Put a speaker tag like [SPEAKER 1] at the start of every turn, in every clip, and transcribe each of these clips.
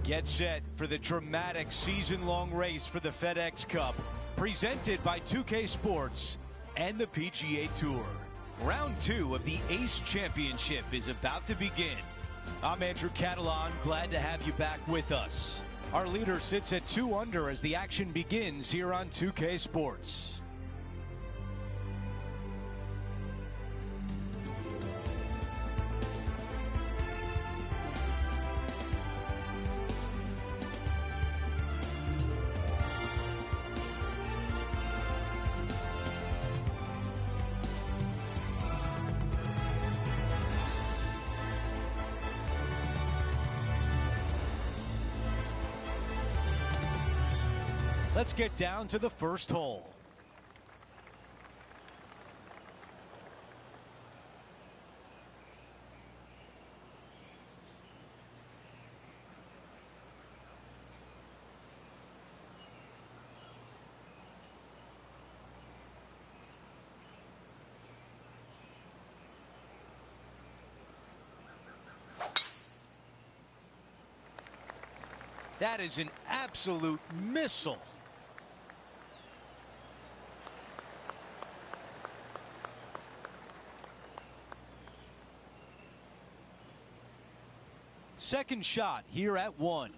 [SPEAKER 1] Get set for the dramatic season-long race for the FedEx Cup, presented by 2K Sports and the PGA Tour. Round 2 of the Ace Championship is about to begin. I'm Andrew Catalan, glad to have you back with us. Our leader sits at 2 under as the action begins here on 2K Sports. Let's get down to the first hole. That is an absolute missile. Second shot here at 1.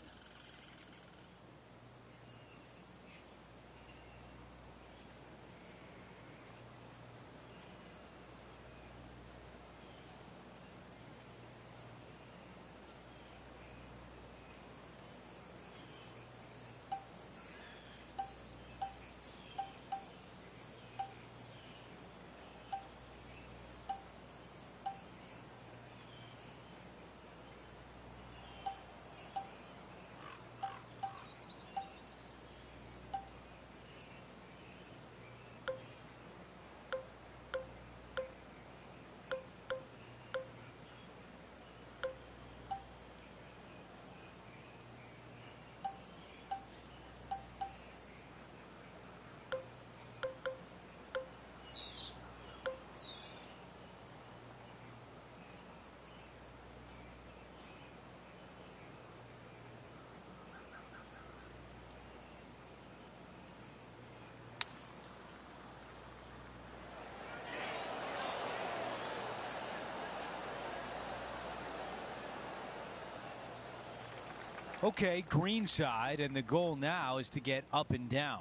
[SPEAKER 1] Okay, green side, and the goal now is to get up and down.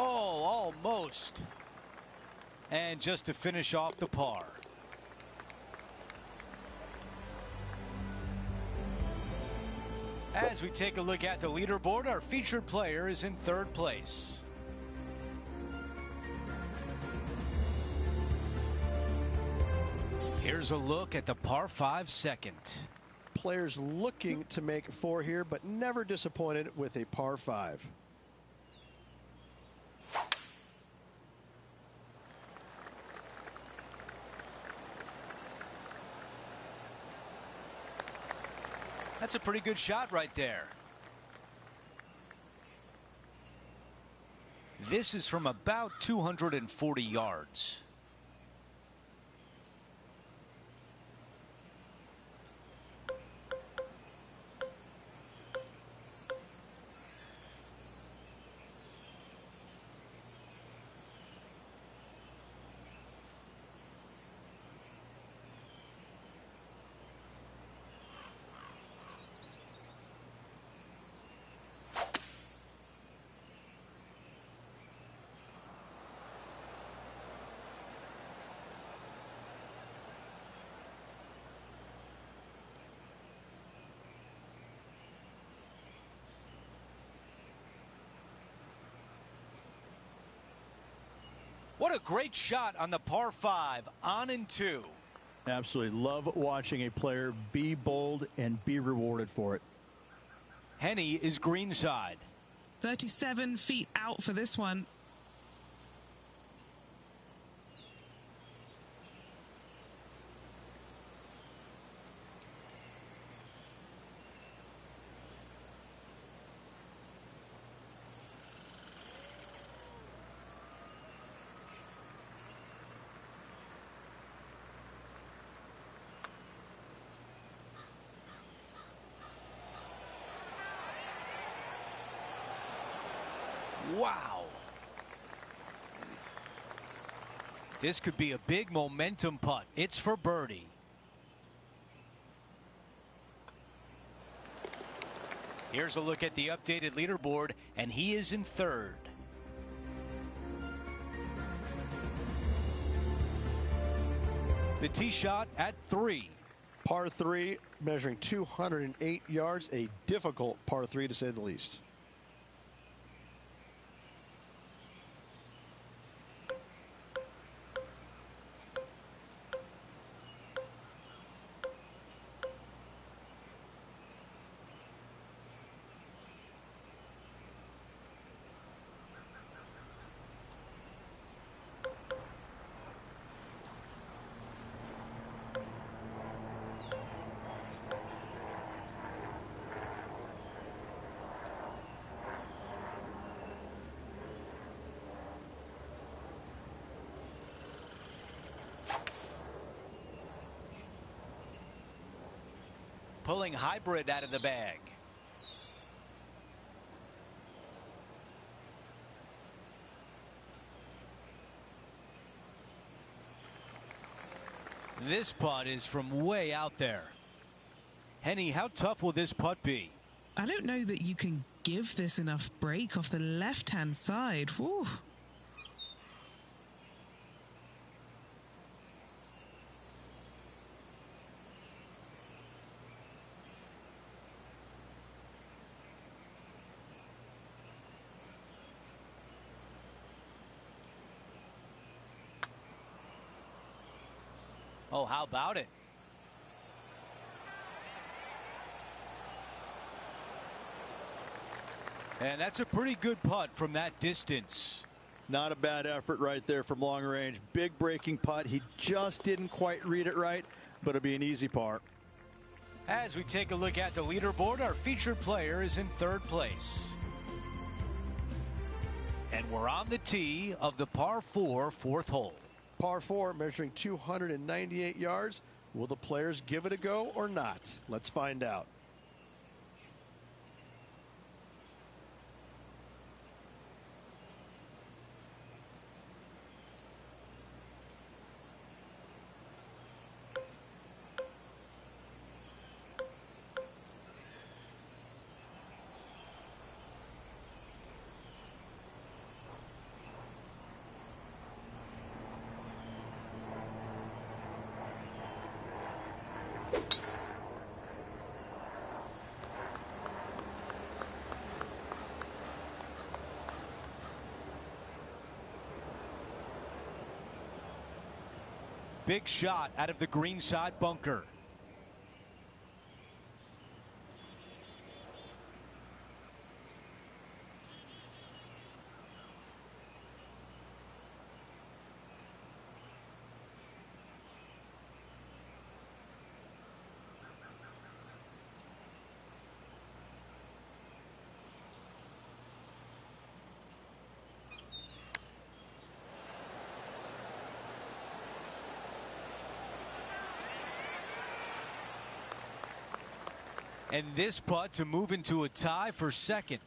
[SPEAKER 1] Oh, almost. And just to finish off the par. As we take a look at the leaderboard, our featured player is in 3rd place. Here's a look at the par 5 second.
[SPEAKER 2] Players looking to make 4 here, but never disappointed with a par 5.
[SPEAKER 1] That's a pretty good shot right there. This is from about 240 yards. What a great shot on the par 5, on and 2.
[SPEAKER 3] Absolutely love watching a player be bold and be rewarded for it.
[SPEAKER 1] Henny is greenside.
[SPEAKER 4] 37 feet out for this one.
[SPEAKER 1] Wow. This could be a big momentum putt. It's for birdie. Here's a look at the updated leaderboard, and he is in third. The tee shot at 3.
[SPEAKER 2] Par 3, measuring 208 yards, a difficult par 3 to say the least.
[SPEAKER 1] Pulling hybrid out of the bag. This putt is from way out there. Henny, how tough will this putt be?
[SPEAKER 4] I don't know that you can give this enough break off the left-hand side. Woo.
[SPEAKER 1] Oh, how about it? And that's a pretty good putt from that distance.
[SPEAKER 3] Not a bad effort right there from long range. Big breaking putt. He just didn't quite read it right, but it'll be an easy par.
[SPEAKER 1] As we take a look at the leaderboard, our featured player is in third place. And we're on the tee of the par 4 fourth hole.
[SPEAKER 2] Par 4, measuring 298 yards. Will the players give it a go or not? Let's find out.
[SPEAKER 1] Big shot out of the greenside bunker. And this putt to move into a tie for second.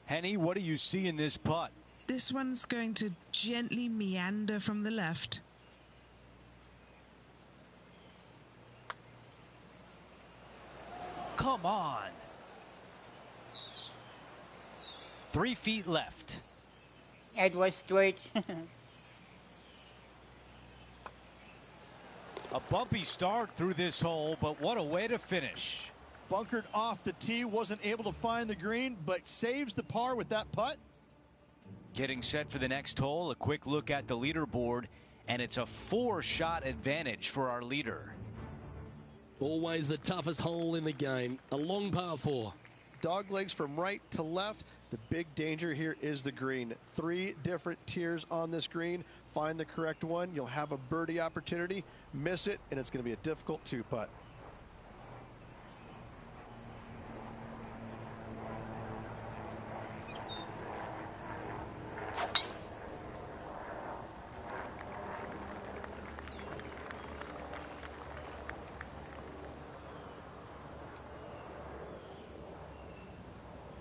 [SPEAKER 1] Henny, what do you see in this putt?
[SPEAKER 4] This one's going to gently meander from the left.
[SPEAKER 1] Come on. 3 feet left.
[SPEAKER 5] It was straight.
[SPEAKER 1] A bumpy start through this hole, but what a way to finish.
[SPEAKER 3] Bunkered off the tee, wasn't able to find the green, but saves the par with that putt.
[SPEAKER 1] Getting set for the next hole, a quick look at the leaderboard, and it's a 4-shot advantage for our leader.
[SPEAKER 6] Always the toughest hole in the game, a long par 4.
[SPEAKER 2] Dog legs from right to left. The big danger here is the green. 3 different tiers on this green. Find the correct one. You'll have a birdie opportunity. Miss it, and it's going to be a difficult 2-putt.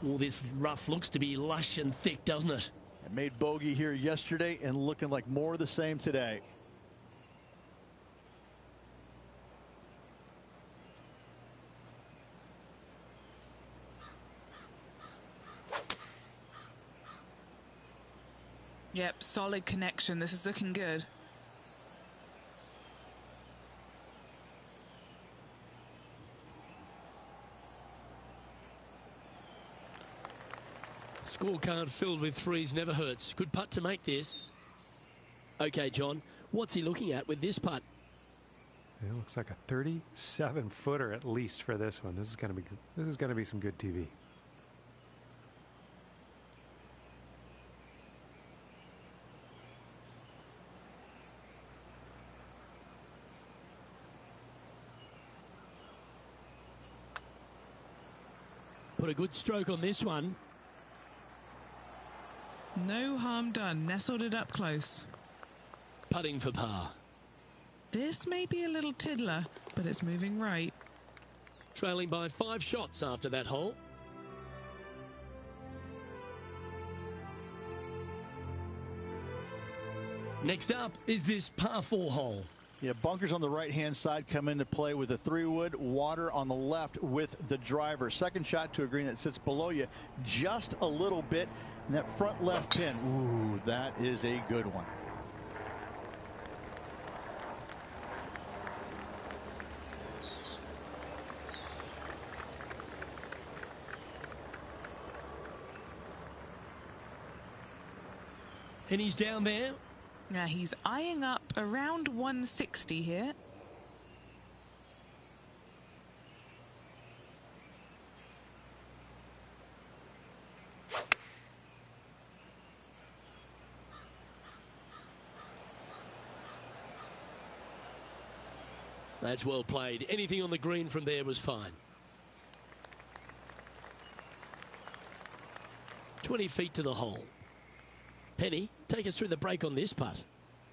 [SPEAKER 6] Well, this rough looks to be lush and thick, doesn't it?
[SPEAKER 3] It made bogey here yesterday and looking like more of the same today.
[SPEAKER 4] Yep, solid connection. This is looking good.
[SPEAKER 6] Scorecard filled with threes never hurts. Good putt to make this. Okay, John, what's he looking at with this putt?
[SPEAKER 7] It looks like a 37-footer at least for this one. This is going to be some good TV.
[SPEAKER 6] Put a good stroke on this one.
[SPEAKER 4] No harm done. Nestled it up close.
[SPEAKER 6] Putting for par.
[SPEAKER 4] This may be a little tiddler, but it's moving right.
[SPEAKER 6] Trailing by 5 shots after that hole. Next up is this par 4 hole.
[SPEAKER 3] Yeah, bunkers on the right-hand side come into play with a 3-wood, water on the left with the driver. Second shot to a green that sits below you just a little bit. And that front left pin, ooh, that is a good one.
[SPEAKER 6] And he's down there.
[SPEAKER 4] Now he's eyeing up around 160 here.
[SPEAKER 6] That's well played. Anything on the green from there was fine. 20 feet to the hole. Penny, take us through the break on this putt.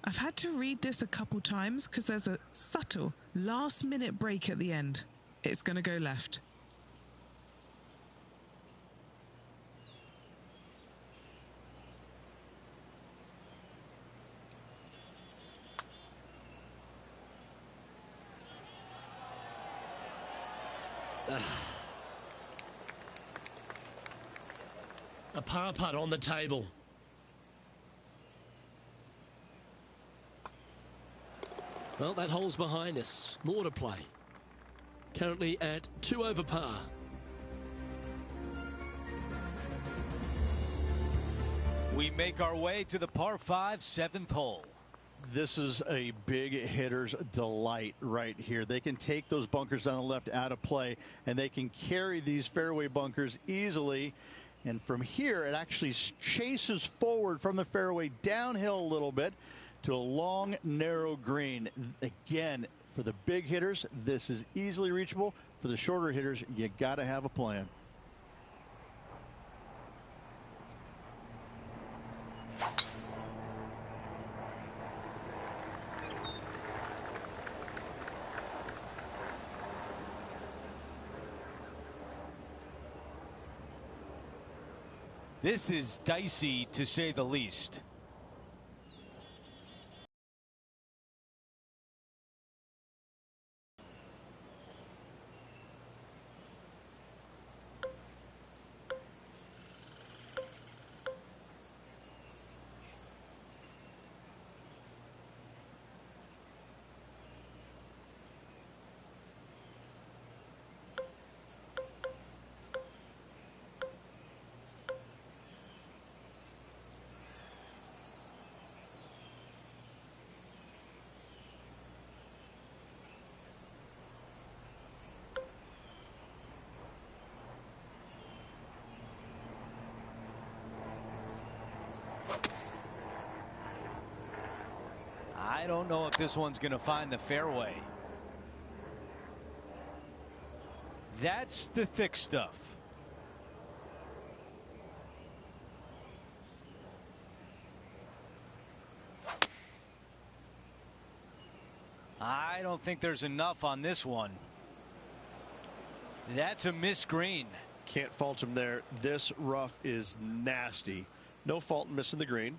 [SPEAKER 4] I've had to read this a couple times because there's a subtle last-minute break at the end. It's going to go left.
[SPEAKER 6] A par putt on the table. Well, that hole's behind us. More to play. Currently at 2 over par.
[SPEAKER 1] We make our way to the par 5 7th hole.
[SPEAKER 3] This is a big hitter's delight right here. They can take those bunkers down the left out of play, and they can carry these fairway bunkers easily. And from here, it actually chases forward from the fairway downhill a little bit to a long, narrow green. Again, for the big hitters, this is easily reachable. For the shorter hitters, you got to have a plan.
[SPEAKER 1] This is dicey, to say the least. I don't know if this one's going to find the fairway. That's the thick stuff. I don't think there's enough on this one. That's a missed green.
[SPEAKER 2] Can't fault him there. This rough is nasty. No fault in missing the green.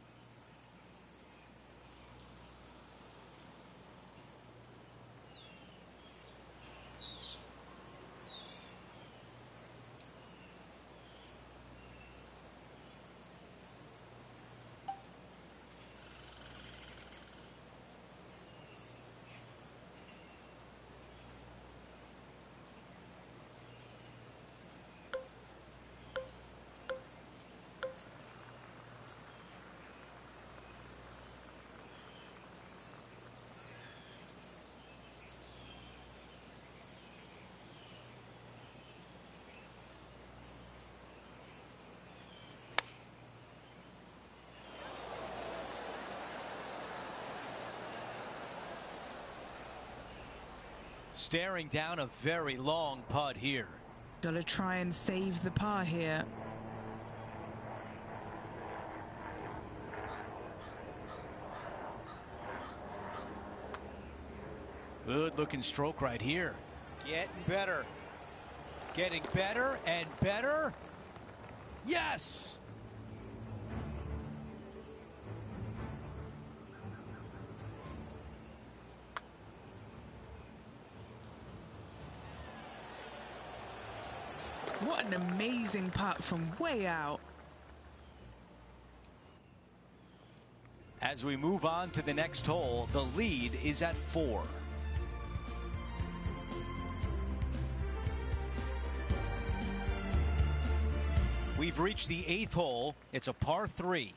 [SPEAKER 1] Staring down a very long putt here.
[SPEAKER 4] Gotta try and save the par here.
[SPEAKER 1] Good looking stroke right here. Getting better. Getting better and better. Yes!
[SPEAKER 4] What an amazing putt from way out.
[SPEAKER 1] As we move on to the next hole, the lead is at 4. We've reached the 8th hole. It's a par 3.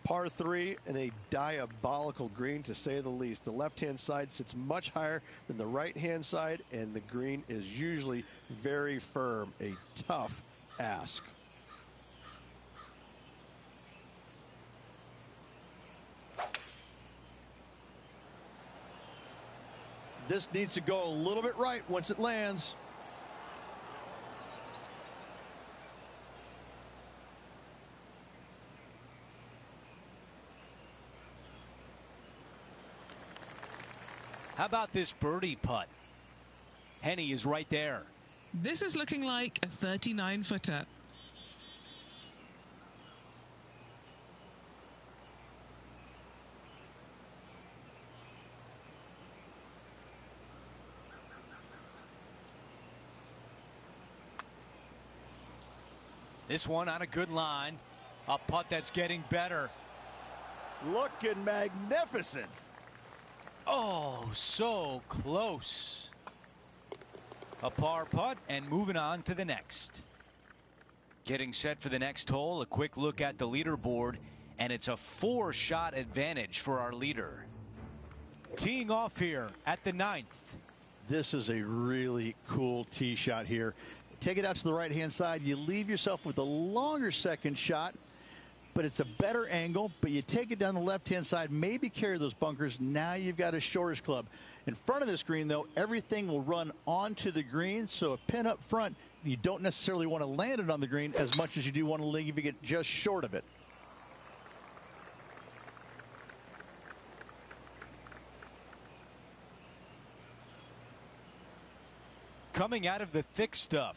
[SPEAKER 2] Par 3 and a diabolical green, to say the least. The left-hand side sits much higher than the right-hand side, and the green is usually very firm. A tough ask. This needs to go a little bit right once it lands.
[SPEAKER 1] How about this birdie putt? Henny is right there.
[SPEAKER 4] This is looking like a 39-footer.
[SPEAKER 1] This one on a good line. A putt that's getting better.
[SPEAKER 2] Looking magnificent.
[SPEAKER 1] Oh, so close. A par putt and moving on to the next. Getting set for the next hole, a quick look at the leaderboard, and it's a 4-shot advantage for our leader. Teeing off here at the 9th.
[SPEAKER 3] This is a really cool tee shot here. Take it out to the right-hand side. You leave yourself with a longer second shot, but it's a better angle. But you take it down the left-hand side, maybe carry those bunkers. Now you've got a shortish club. In front of this green, though, everything will run onto the green. So a pin up front, you don't necessarily want to land it on the green as much as you do want to leave it just short of it.
[SPEAKER 1] Coming out of the thick stuff.